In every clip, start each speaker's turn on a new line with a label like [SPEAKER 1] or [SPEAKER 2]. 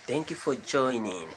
[SPEAKER 1] Thank you for joining.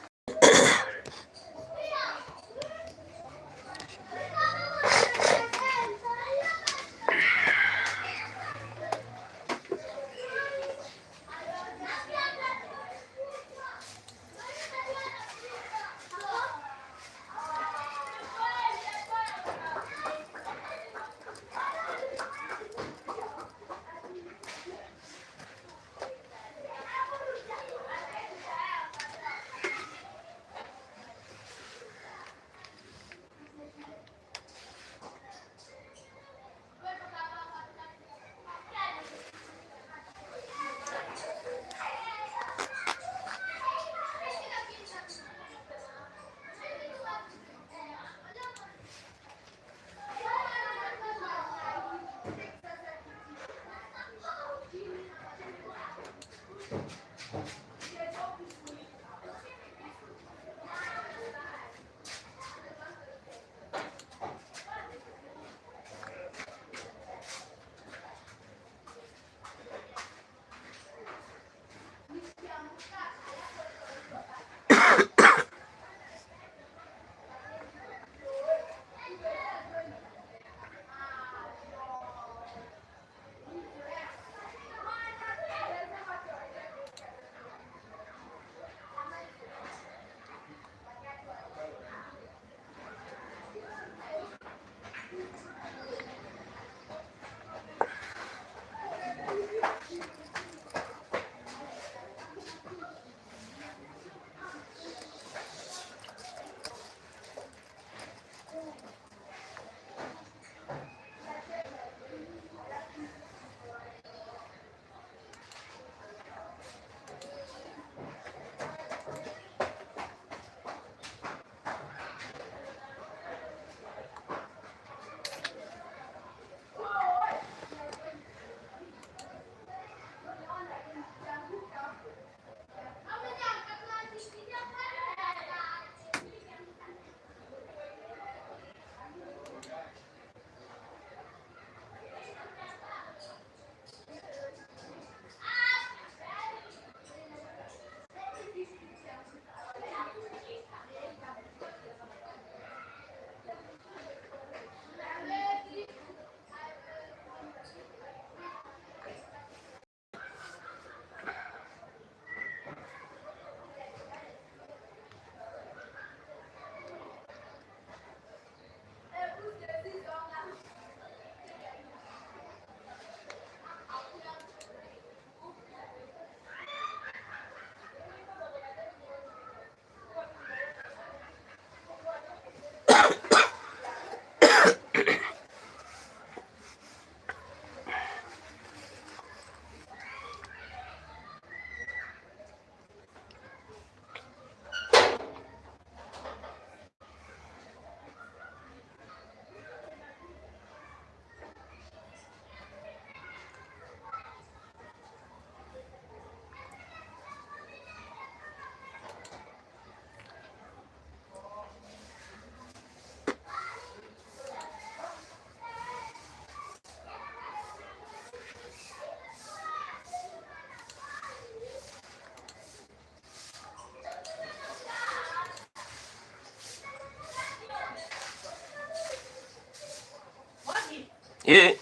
[SPEAKER 1] Yeah.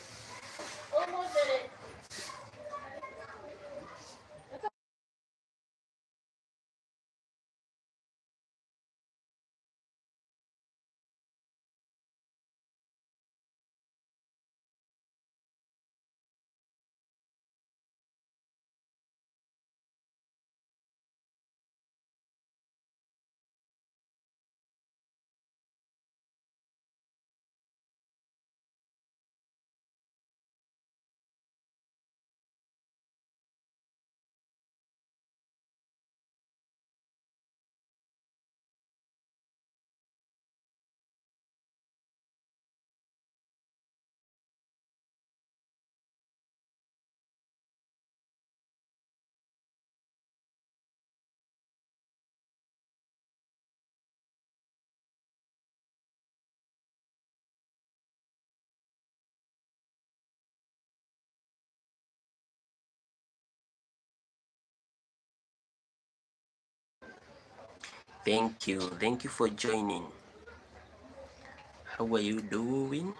[SPEAKER 1] Thank you. Thank you for joining. How are you doing?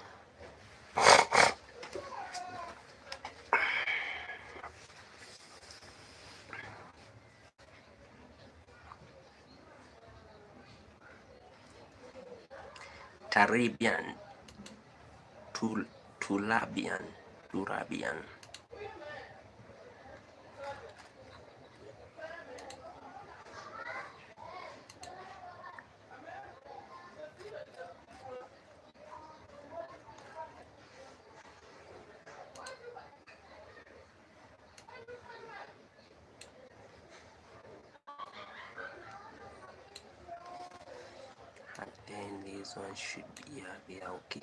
[SPEAKER 1] Turabian. Turabian. Turabian. And then this one should be okay.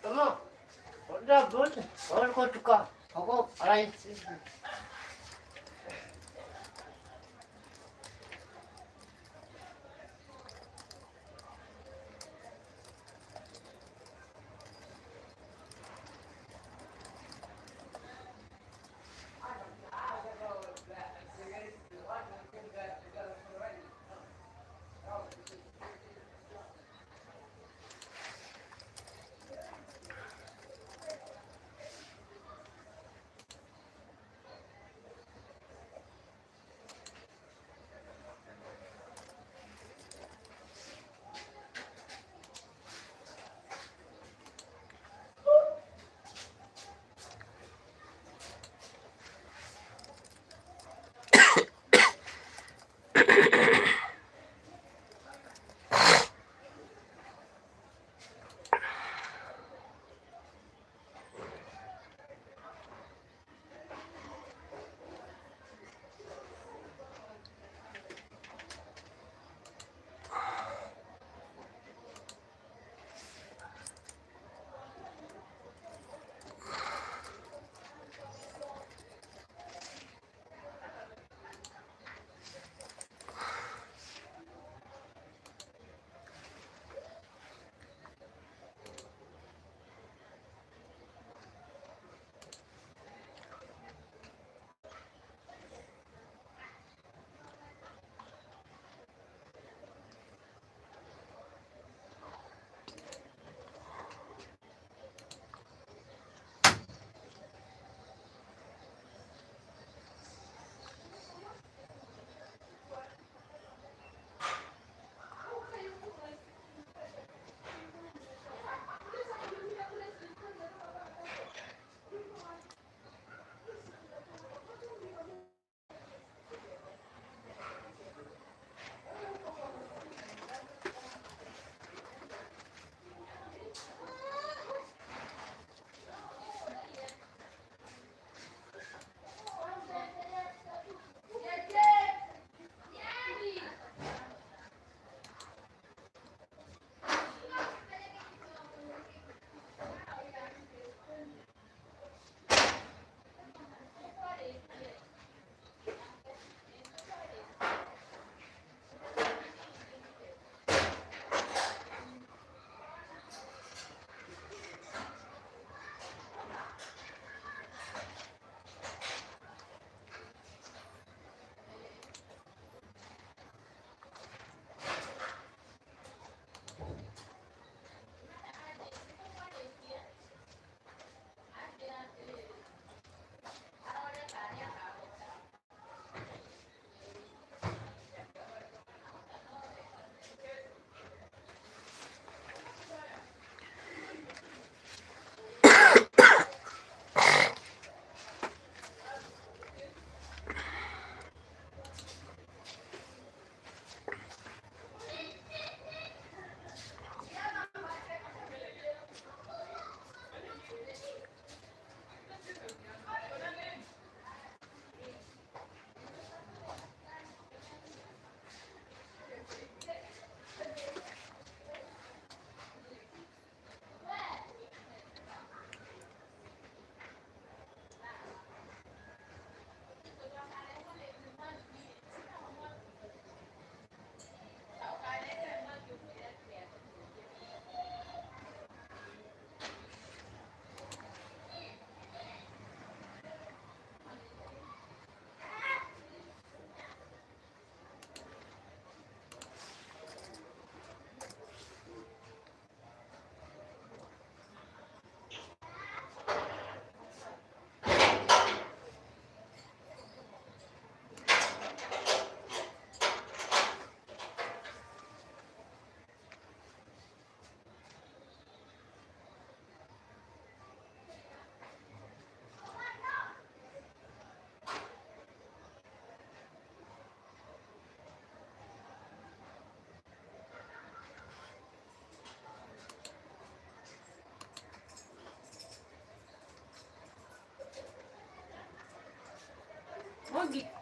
[SPEAKER 2] Ama orada böyle orada tuka. Ako arayın.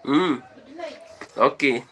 [SPEAKER 1] Hmm. Okay.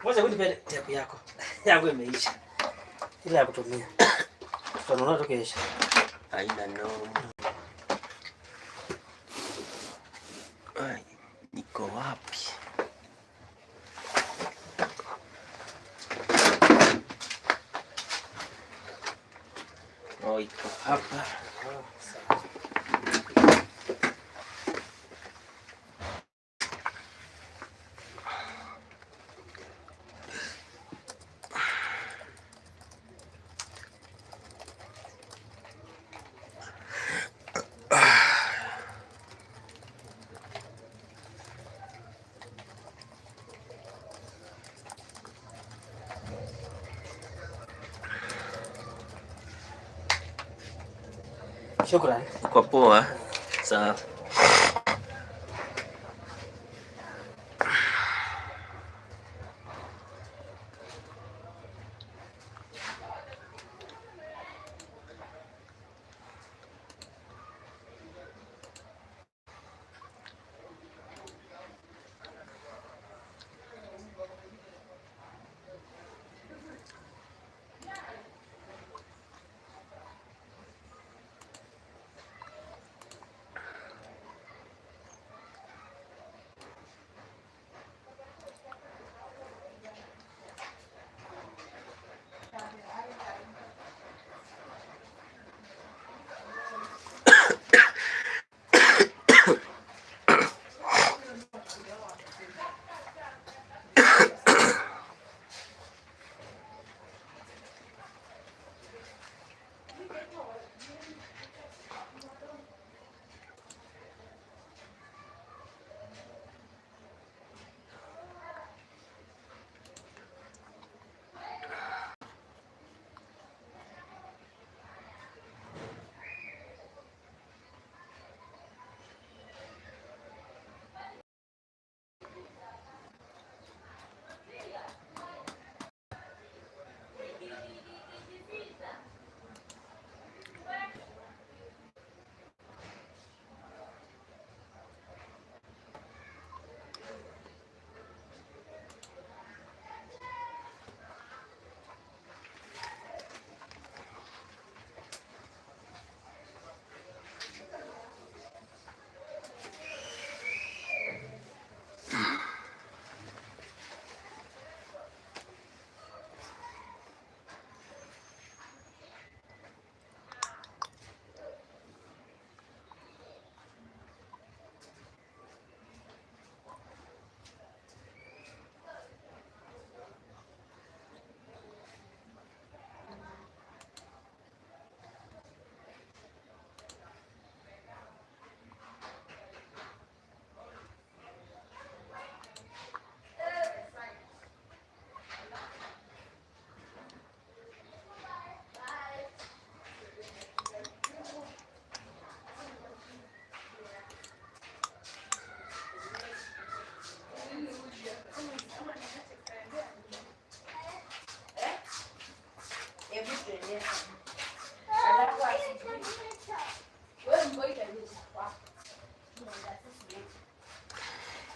[SPEAKER 2] Wacha unipe tape yako. Yangu imeisha. Ile ya kutumia. Tutanunua tu kesho.
[SPEAKER 1] Haina noma. Ai, niko wapi? Oh, iko hapa.
[SPEAKER 2] Shukrani.
[SPEAKER 1] Uko poa? Sawa.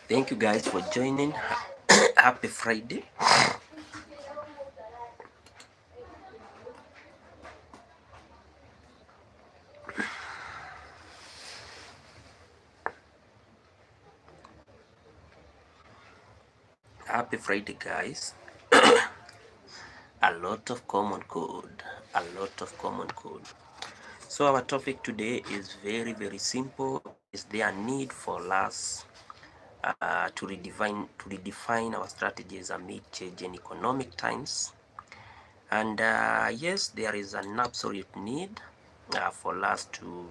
[SPEAKER 1] Thank you guys for joining. Happy Friday. Happy Friday, guys. A lot of common code. A lot of common code. So our topic today is very, very simple. Is there a need for us to redefine our strategies amid changing economic times? And yes, there is an absolute need for us to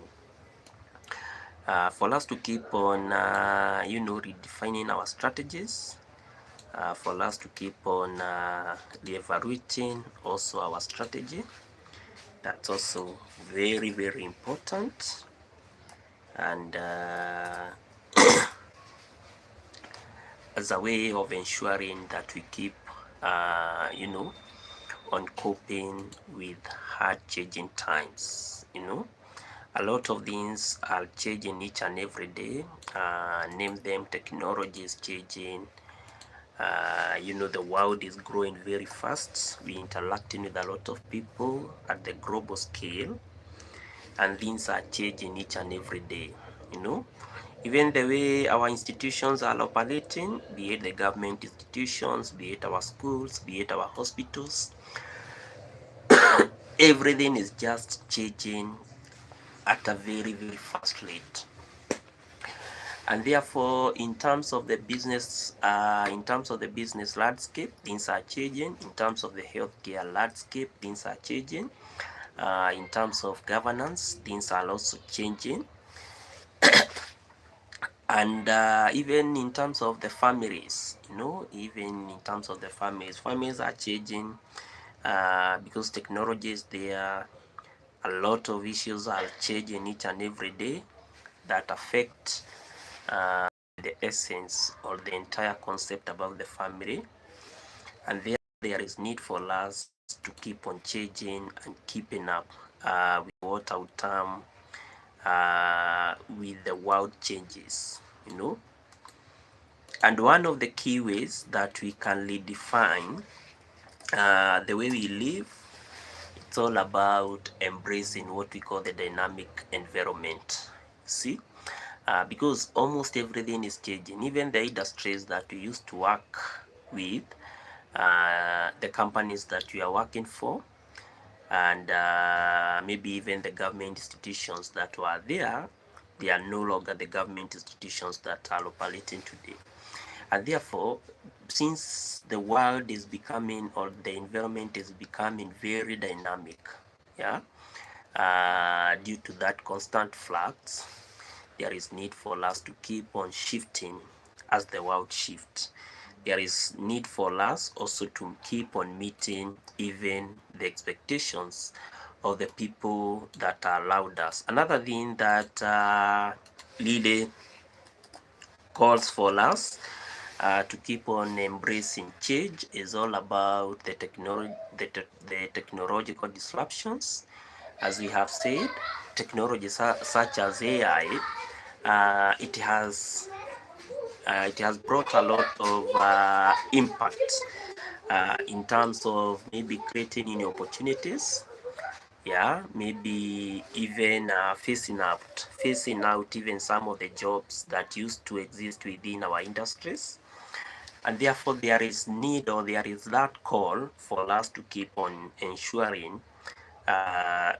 [SPEAKER 1] keep on, redefining our strategies. For us to keep on reevaluating also our strategy. That's also very, very important. And as a way of ensuring that we keep, on coping with hard changing times. A lot of things are changing each and every day. Name them: technology is changing. The world is growing very fast. We're interacting with a lot of people at the global scale, and things are changing each and every day. You know, even the way our institutions are operating, be it the government institutions, be it our schools, be it our hospitals, everything is just changing at a very, very fast rate. And therefore, in terms of the business landscape, things are changing. In terms of the healthcare landscape, things are changing. In terms of governance, things are also changing. And even in terms of the families, even in terms of the families are changing, because technology is there. A lot of issues are changing each and every day that affect the essence or the entire concept about the family. And there is need for us to keep on changing and keeping up with what I would term with the world changes. And one of the key ways that we can redefine the way we live, it's all about embracing what we call the dynamic environment. See, because almost everything is changing. Even the industries that we used to work with, the companies that we are working for, and maybe even the government institutions that were there, they are no longer the government institutions that are operating today. And therefore, since the world is becoming, or the environment is becoming very dynamic, yeah, due to that constant flux, there is need for us to keep on shifting as the world shifts. There is need for us also to keep on meeting even the expectations of the people that are around us. Another thing that really calls for us to keep on embracing change is all about the technological disruptions. As we have said, technology such as AI, it has brought a lot of impact in terms of maybe creating new opportunities, yeah, maybe even phasing out even some of the jobs that used to exist within our industries. And therefore there is need, or there is that call for us to keep on ensuring uh,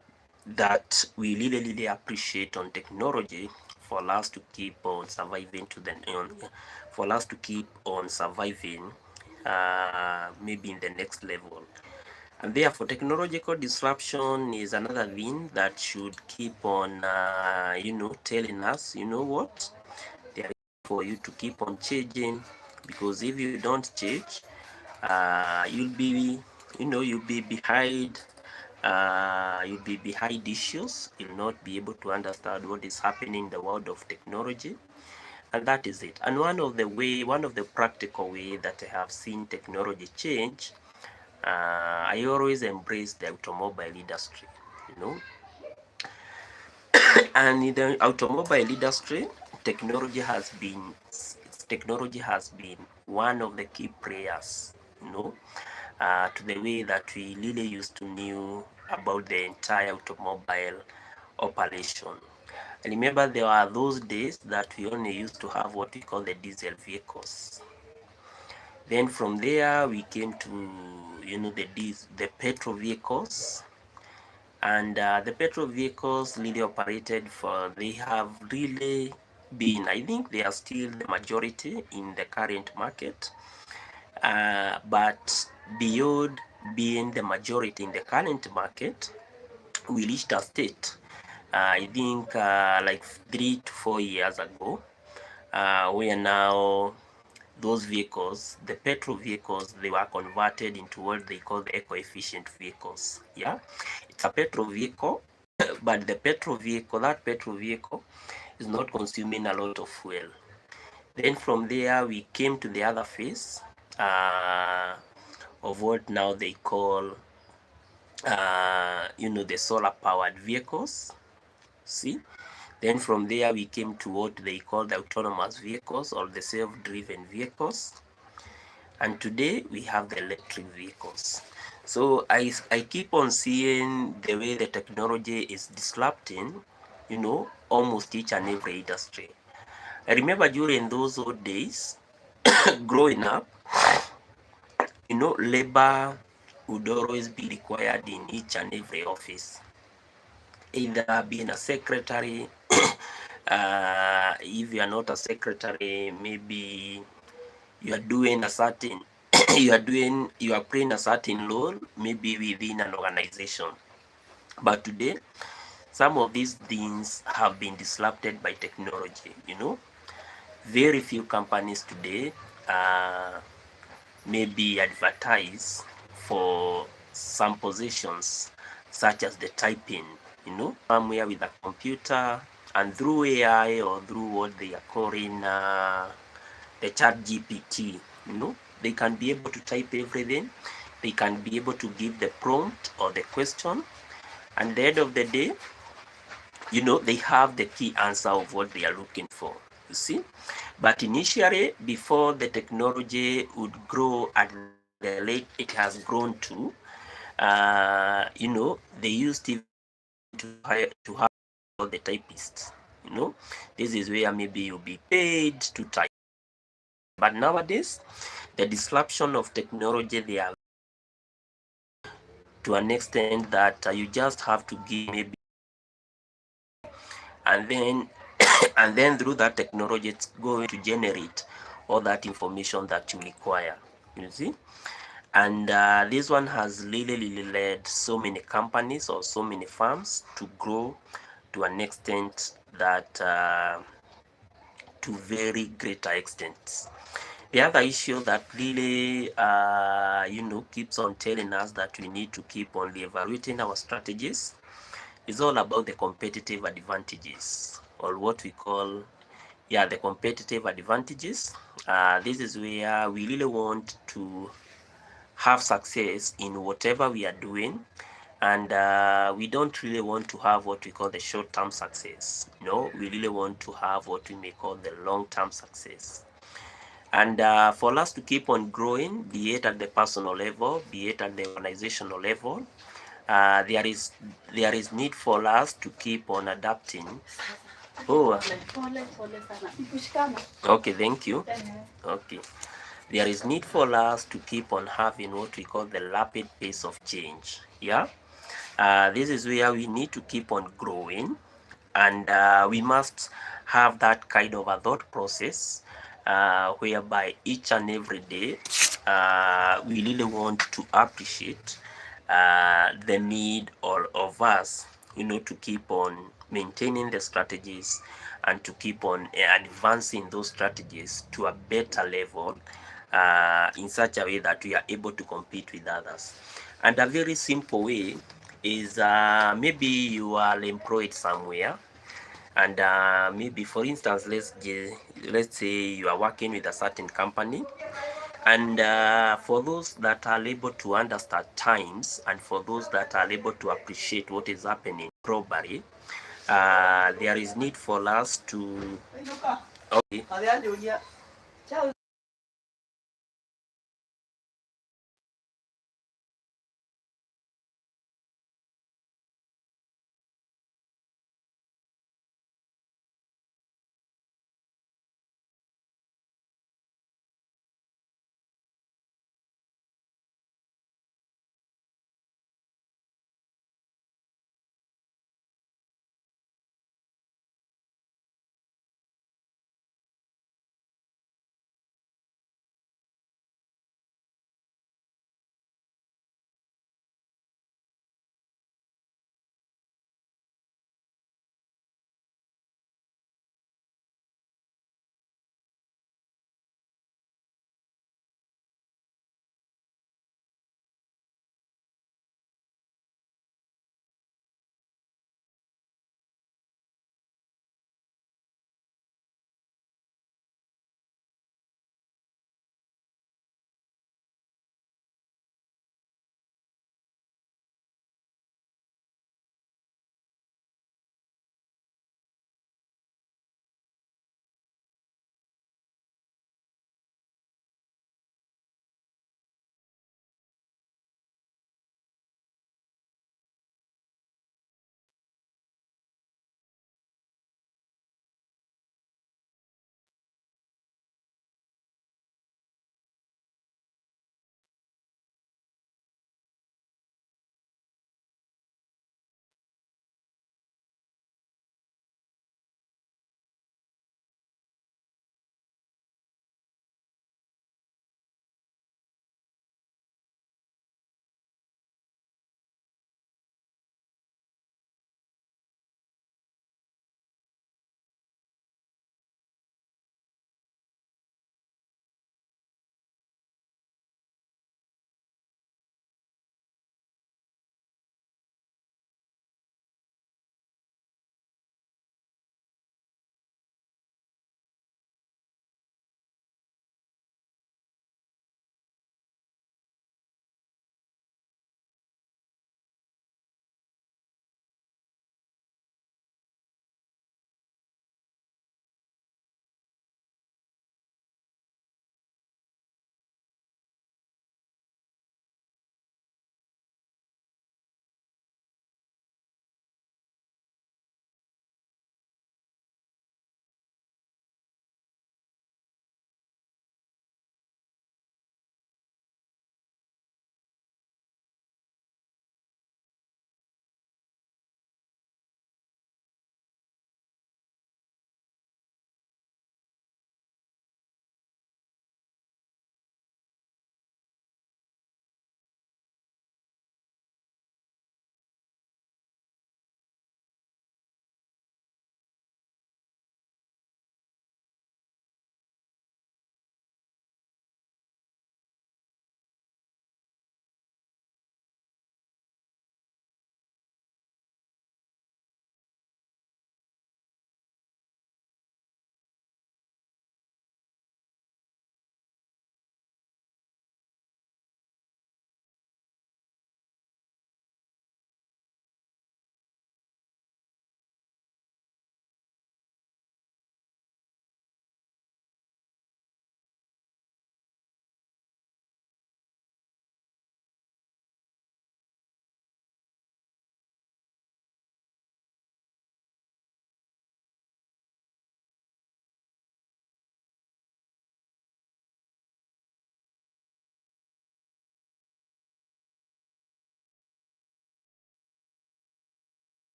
[SPEAKER 1] that we really appreciate on technology for us to keep on surviving for us to keep on surviving maybe in the next level. And therefore technological disruption is another thing that should keep on telling us, what, there is for you to keep on changing, because if you don't change, you'll be behind. You'll be behind issues. You'll not be able to understand what is happening in the world of technology, and that is it. And one of the practical way that I have seen technology change, I always embrace the automobile industry. And in the automobile industry, technology has been one of the key players, to the way that we really used to know about the entire automobile operation. I remember there were those days that we only used to have what we call the diesel vehicles. Then from there we came to the petrol vehicles, and the petrol vehicles really operated for, they have really been, I think they are still the majority in the current market, but beyond being the majority in the current market, we reached a state, I think like 3 to 4 years ago, where now those vehicles, the petrol vehicles, they were converted into what they call the eco-efficient vehicles. Yeah, it's a petrol vehicle, but that petrol vehicle is not consuming a lot of fuel. Then from there we came to the other phase of what now they call the solar powered vehicles. See, then from there we came to what they call the autonomous vehicles or the self-driven vehicles, and today we have the electric vehicles. So I keep on seeing the way the technology is disrupting almost each and every industry. I remember during those old days growing up, labor would always be required in each and every office, either being a secretary. If you are not a secretary, maybe you are doing a certain you are playing a certain role, maybe within an organization. But today, some of these things have been disrupted by technology. Very few companies today maybe advertise for some positions such as the typing, somewhere with a computer, and through AI or through what they are calling the chat GPT, they can be able to type everything. They can be able to give the prompt or the question, and at the end of the day, they have the key answer of what they are looking for. You see? But initially, before the technology would grow at the rate it has grown to, they used even to have the typists. This is where maybe you'll be paid to type. But nowadays, the disruption of technology, they are to an extent that you just have to give maybe, and then and then through that technology, it's going to generate all that information that you require. You see? And this one has really led so many companies or so many firms to grow to an extent that to very greater extent. The other issue that really keeps on telling us that we need to keep on evaluating our strategies is all about the competitive advantages, or what we call the competitive advantages. This is where we really want to have success in whatever we are doing, and we don't really want to have what we call the short-term success. We really want to have what we may call the long-term success. And for us to keep on growing, be it at the personal level, be it at the organizational level, there is need for us to keep on adapting. Oh, okay, thank you. Okay. There is need for us to keep on having what we call the rapid pace of change. Yeah. This is where we need to keep on growing, and we must have that kind of a thought process whereby each and every day we really want to appreciate the need of us, to keep on maintaining the strategies and to keep on advancing those strategies to a better level in such a way that we are able to compete with others. And a very simple way is maybe you are employed somewhere, and maybe, for instance, let's say you are working with a certain company, and for those that are able to understand times, and for those that are able to appreciate what is happening globally, there is need for us to okay.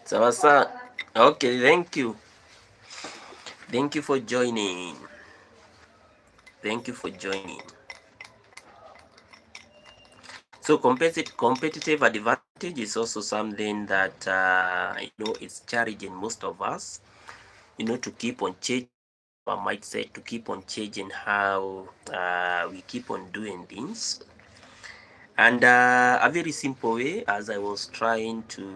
[SPEAKER 1] Sawa sawa. Okay, thank you. Thank you for joining. Thank you for joining. So competitive advantage is also something that it's challenging most of us, to keep on changing our mindset, to keep on changing how we keep on doing things. And a very simple way, as I was trying to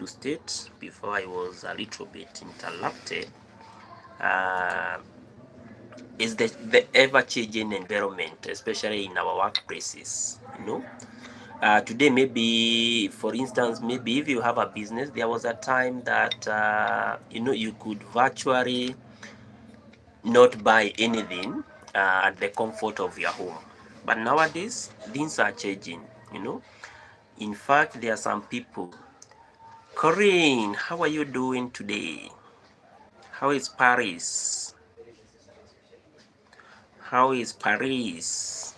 [SPEAKER 1] state before I was a little bit interrupted, uh, is the ever-changing environment, especially in our workplaces. Today, maybe, for instance, maybe if you have a business, there was a time that you could virtually not buy anything at the comfort of your home. But nowadays, things are changing. In fact, there are some people. Corinne, how are you doing today? How is Paris? How is Paris?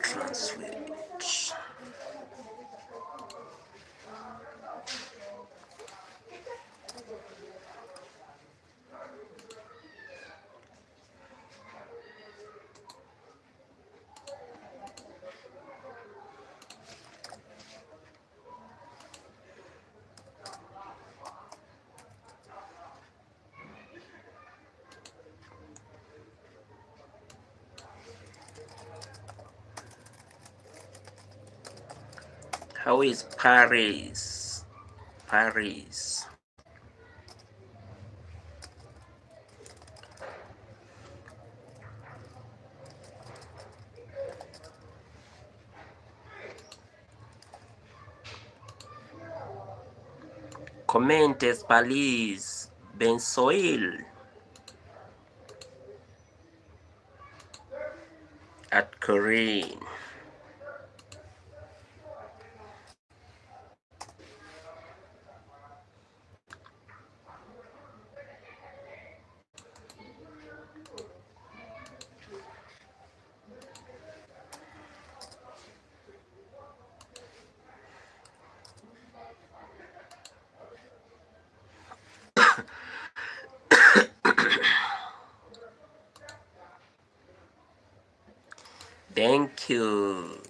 [SPEAKER 1] Translate. How is Paris? Paris. Comentes Paris. Bensoil. At Corinne. Thank you.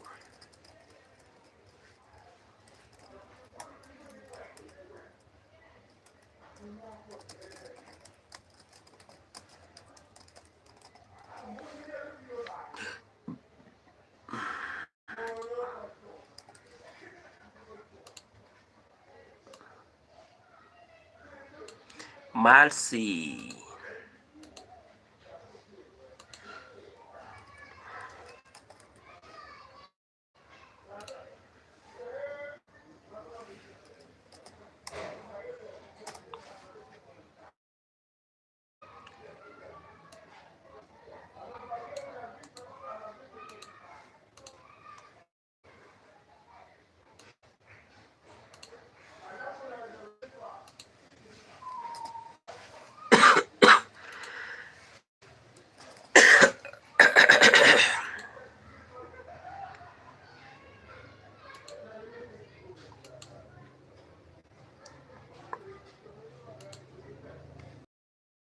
[SPEAKER 1] Marcy.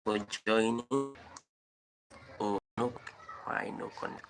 [SPEAKER 1] For joining. Oh, no. Why no connect?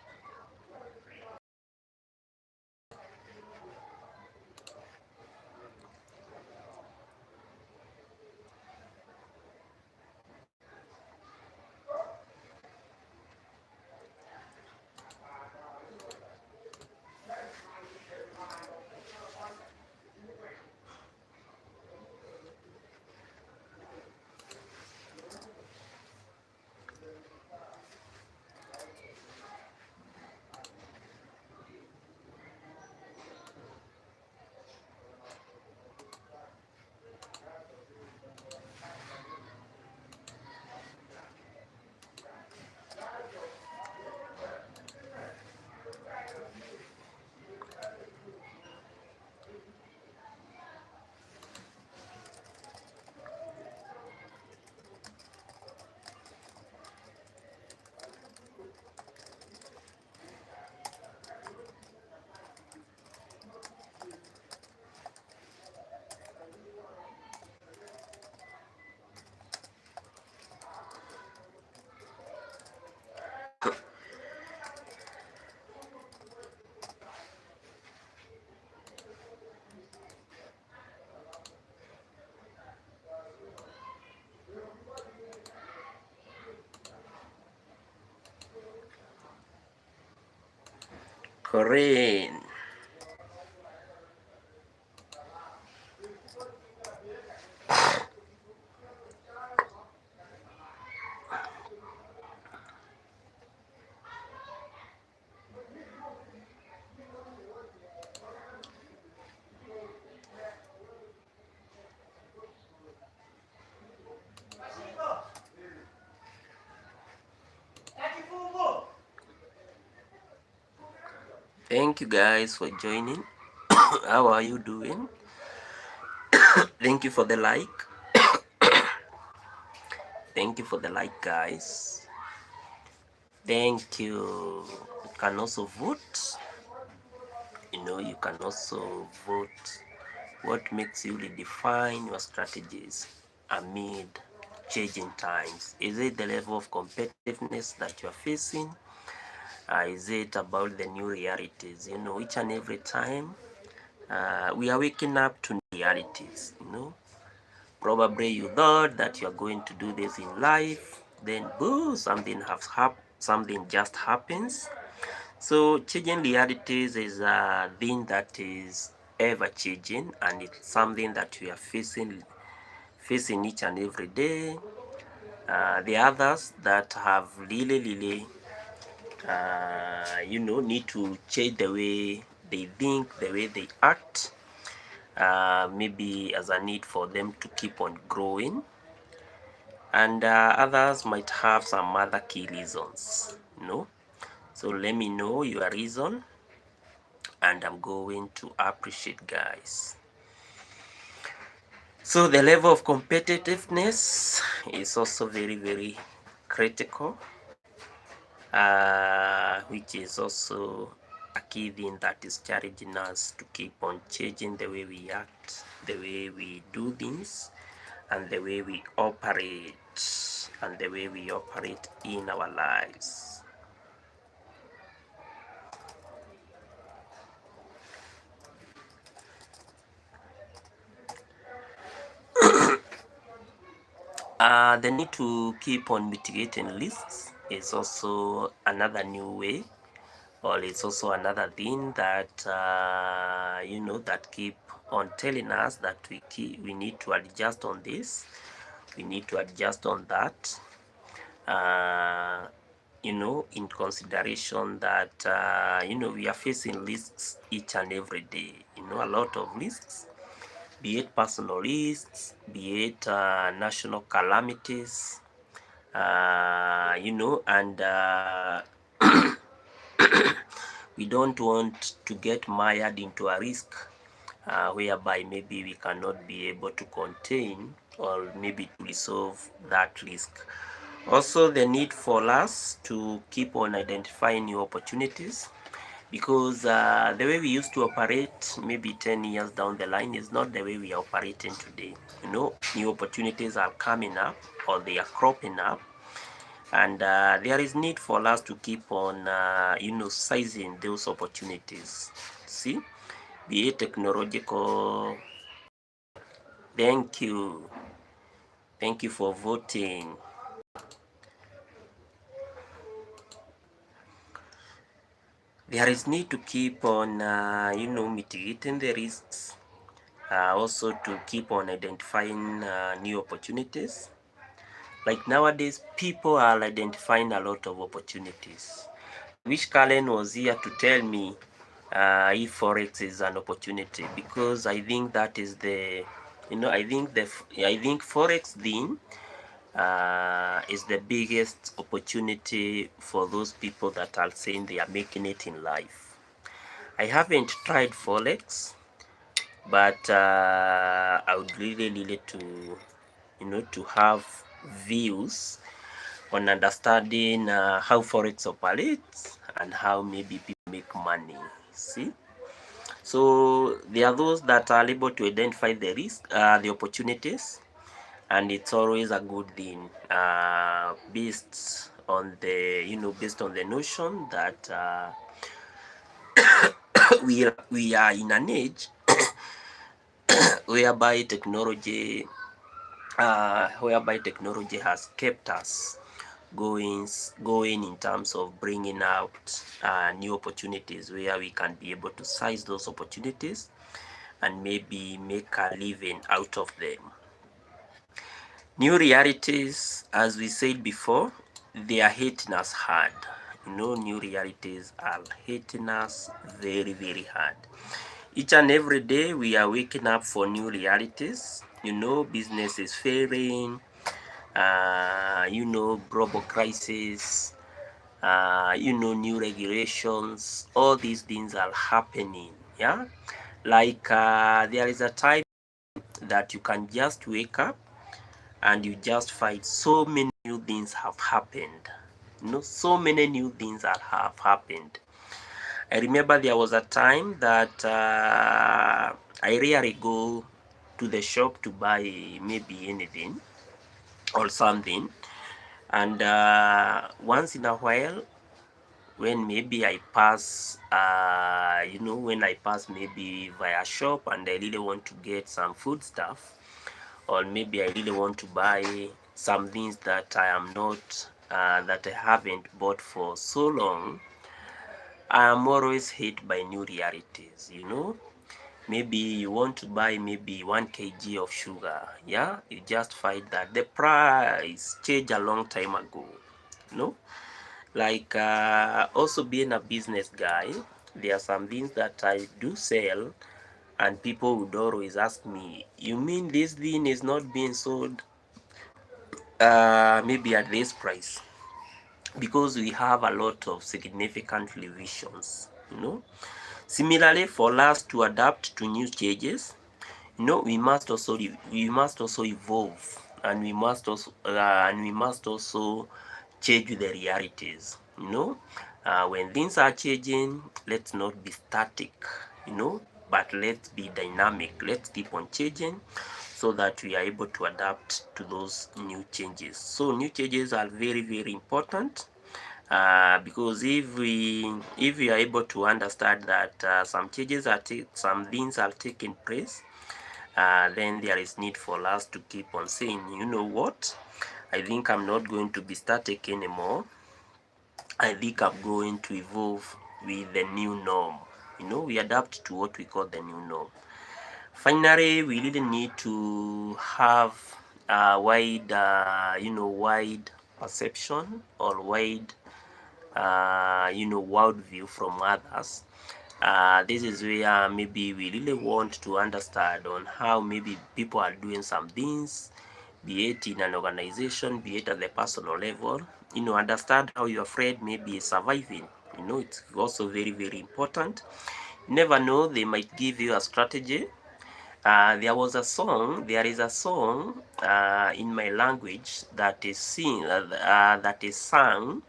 [SPEAKER 1] Corinne. Thank you guys for joining. How are you doing? Thank you for the like. Thank you for the like, guys. Thank you. You can also vote. You can also vote what makes you redefine your strategies amid changing times. Is it the level of competitiveness that you are facing? Is it about the new realities? Each and every time we are waking up to realities. Probably you thought that you are going to do this in life, then boom, something just happens. So changing realities is a thing that is ever changing, and it's something that we are facing each and every day. The others that have really need to change the way they think, the way they act, maybe as a need for them to keep on growing. And others might have some other key reasons. So let me know your reason, and I'm going to appreciate, guys. So the level of competitiveness is also very critical, which is also a key thing that is challenging us to keep on changing the way we act, the way we do things, and the way we operate, in our lives. The need to keep on mitigating risks is also another new way, or it's also another thing that that keep on telling us that we need to adjust on this, we need to adjust on that. In consideration that we are facing risks each and every day. A lot of risks, be it personal risks, be it national calamities, and we don't want to get mired into a risk whereby maybe we cannot be able to contain or maybe to resolve that risk. Also, the need for us to keep on identifying new opportunities, because the way we used to operate maybe 10 years down the line is not the way we are operating today. New opportunities are coming up, or they are cropping up, and there is need for us to keep on sizing those opportunities. See, be it technological. Thank you for voting. There is need to keep on mitigating the risks, also to keep on identifying new opportunities. Like nowadays, people are identifying a lot of opportunities. I wish Kalen was here to tell me if Forex is an opportunity, because I think that is I think Forex thing is the biggest opportunity for those people that are saying they are making it in life. I haven't tried Forex, but I would really to have views on understanding how Forex operates and how maybe people make money. See? So there are those that are able to identify the risk, the opportunities, and it's always a good thing, based on the, based on the notion that we are in an age whereby technology has kept us going in terms of bringing out new opportunities where we can be able to seize those opportunities and maybe make a living out of them. New realities, as we said before, they are hitting us hard. New realities are hitting us very, very hard. Each and every day we are waking up for new realities. Business is failing, global crisis, new regulations, all these things are happening. Yeah. Like there is a time that you can just wake up and you just find so many new things have happened. So many new things that have happened. I remember there was a time that I rarely go to the shop to buy maybe anything or something, and once in a while, when maybe I pass, when I pass maybe via shop and I really want to get some food stuff, or maybe I really want to buy some things that I am not, that I haven't bought for so long, I am always hit by new realities. Maybe you want to buy maybe 1 kg of sugar, yeah, you just find that the price changed a long time ago. Like also being a business guy, there are some things that I do sell and people would always ask me, you mean this thing is not being sold maybe at this price? Because we have a lot of significant revisions. Similarly, for us to adapt to new changes, we must also evolve, and we must also change with the realities. When things are changing, let's not be static. But let's be dynamic. Let's keep on changing so that we are able to adapt to those new changes. So new changes are very, very important. Because if we are able to understand that some things are taking place, then there is need for us to keep on saying, you know what, I think I'm not going to be static anymore. I think I'm going to evolve with the new norm. We adapt to what we call the new norm. Finally, we really need to have a wide perception or wide worldview from others. This is where maybe we really want to understand on how maybe people are doing some things, be it in an organization, be it at the personal level. Understand how your friend maybe is surviving. It's also very, very important. You never know, they might give you a strategy. There is a song in my language that is sung.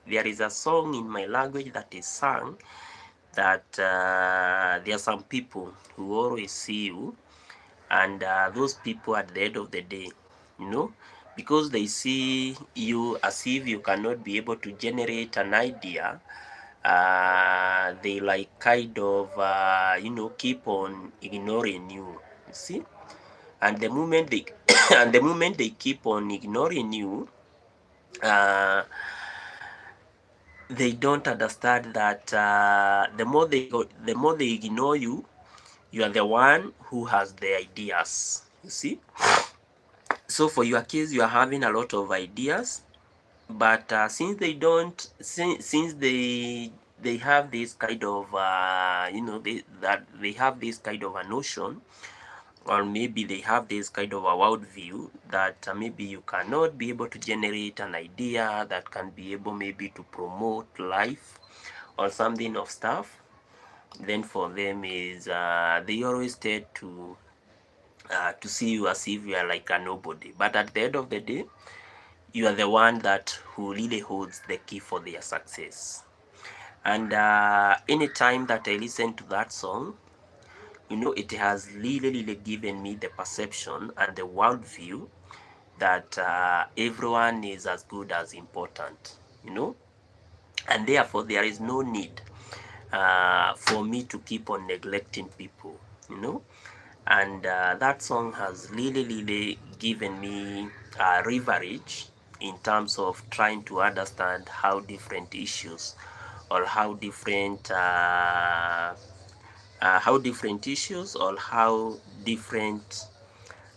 [SPEAKER 1] There is a song in my language that is sung that there are some people who always see you, and those people at the end of the day, you know, because they see you as if you cannot be able to generate an idea, they like kind of, keep on ignoring you. You see, and the moment they and the moment they keep on ignoring you, uh, they don't understand that the more they ignore you, you are the one who has the ideas. You see, so for your case, you are having a lot of ideas, but since they don't, since they have this kind of they have this kind of a notion, or maybe they have this kind of a worldview that maybe you cannot be able to generate an idea that can be able maybe to promote life or something of stuff. Then for them is they always tend to see you as if you are like a nobody. But at the end of the day, you are the one that who really holds the key for their success. And anytime that I listen to that song, it has really given me the perception and the worldview that everyone is as good as important. you know, and therefore there is no need for me to keep on neglecting people, you know. And that song has really given me leverage in terms of trying to understand how different issues or how different issues or how different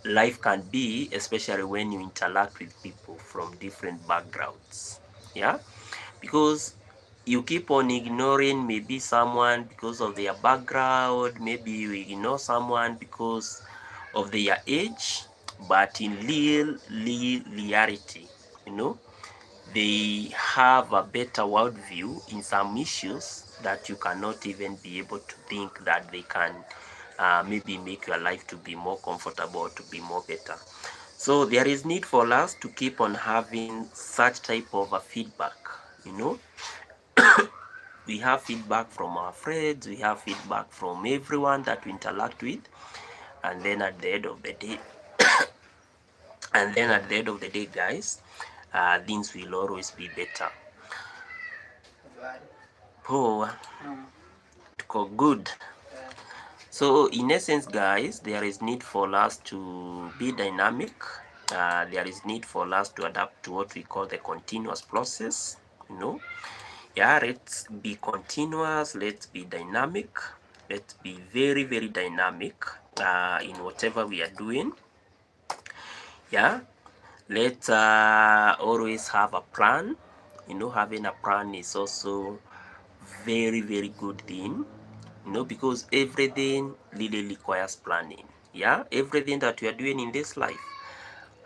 [SPEAKER 1] life can be, especially when you interact with people from different backgrounds. Yeah, because you keep on ignoring maybe someone because of their background, maybe you ignore someone because of their age, but in reality, you know, they have a better worldview in some issues that you cannot even be able to think that they can maybe make your life to be more comfortable, to be more better. So there is need for us to keep on having such type of a feedback, you know. We have feedback from our friends, we have feedback from everyone that we interact with, and then at the end of the day, guys, things will always be better. Poor, good. So in essence, guys, there is need for us to be dynamic. There is need for us to adapt to what we call the continuous process, you know. Yeah, let's be continuous, let's be dynamic, let's be very dynamic in whatever we are doing. Yeah, let's always have a plan. You know, having a plan is also very good thing, you know, because everything really requires planning. Yeah, everything that we are doing in this life,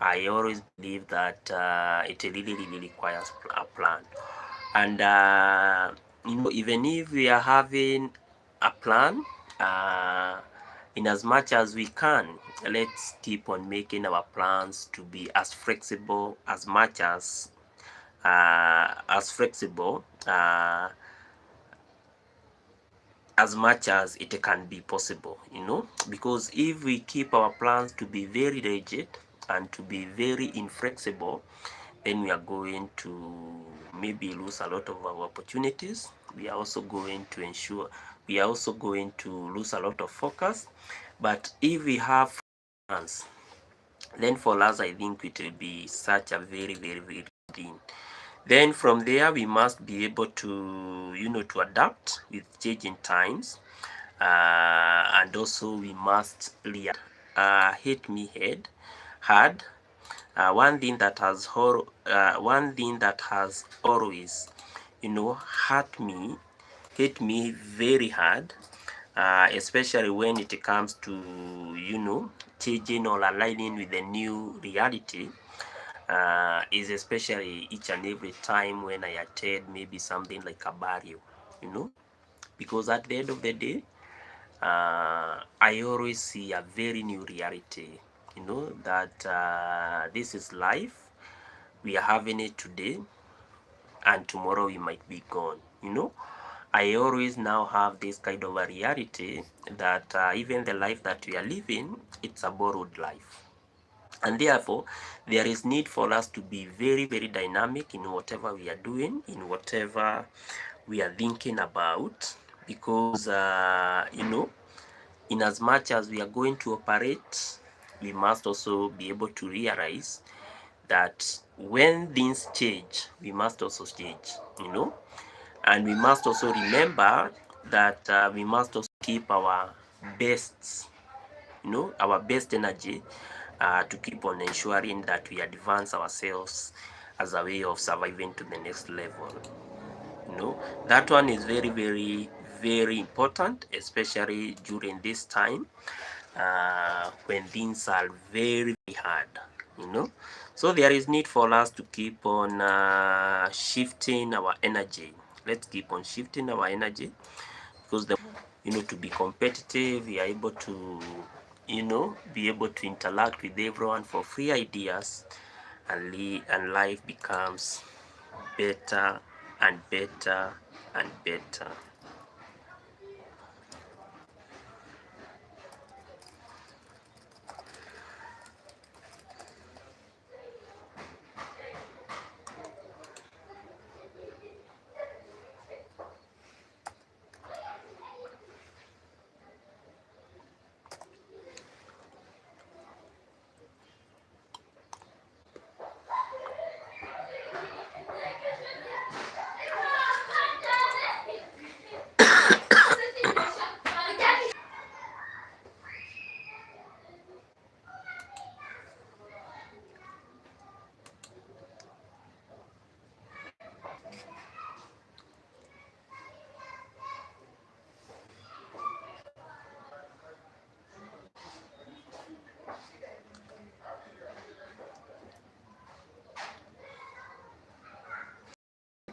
[SPEAKER 1] I always believe that it really requires a plan. And you know, even if we are having a plan, in as much as we can, let's keep on making our plans to be as flexible as much as flexible as much as it can be possible, you know, because if we keep our plans to be very rigid and to be very inflexible, then we are going to maybe lose a lot of our opportunities. We are also going to lose a lot of focus. But if we have plans, then for us, I think it will be such a very good thing. Then from there, we must be able to, you know, to adapt with changing times, and also we must react. Hit me head hard. One thing that has always, you know, hit me very hard, especially when it comes to, you know, changing or aligning with the new reality, is especially each and every time when I attend maybe something like a burial, you know, because at the end of the day, I always see a very new reality, you know, that this is life. We are having it today, and tomorrow we might be gone, you know. I always now have this kind of a reality that even the life that we are living, it's a borrowed life. And therefore, there is need for us to be very dynamic in whatever we are doing, in whatever we are thinking about, because, you know, in as much as we are going to operate, we must also be able to realize that when things change, we must also change, you know. And we must also remember that we must also keep our best, you know, our best energy to keep on ensuring that we advance ourselves as a way of surviving to the next level. You know, that one is very important, especially during this time when things are very hard, you know. So there is need for us to keep on shifting our energy. Let's keep on shifting our energy, because you know, to be competitive, we are able to, you know, be able to interact with everyone for free ideas, and life becomes better and better and better.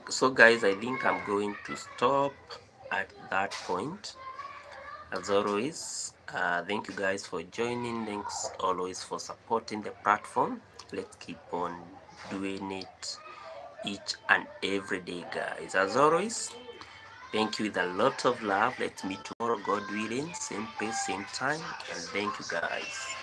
[SPEAKER 1] So guys, I think I'm going to stop at that point. As always, thank you guys for joining. Thanks always for supporting the platform. Let's keep on doing it each and every day, guys. As always, thank you with a lot of love. Let's meet tomorrow, God willing, same place, same time. And thank you, guys.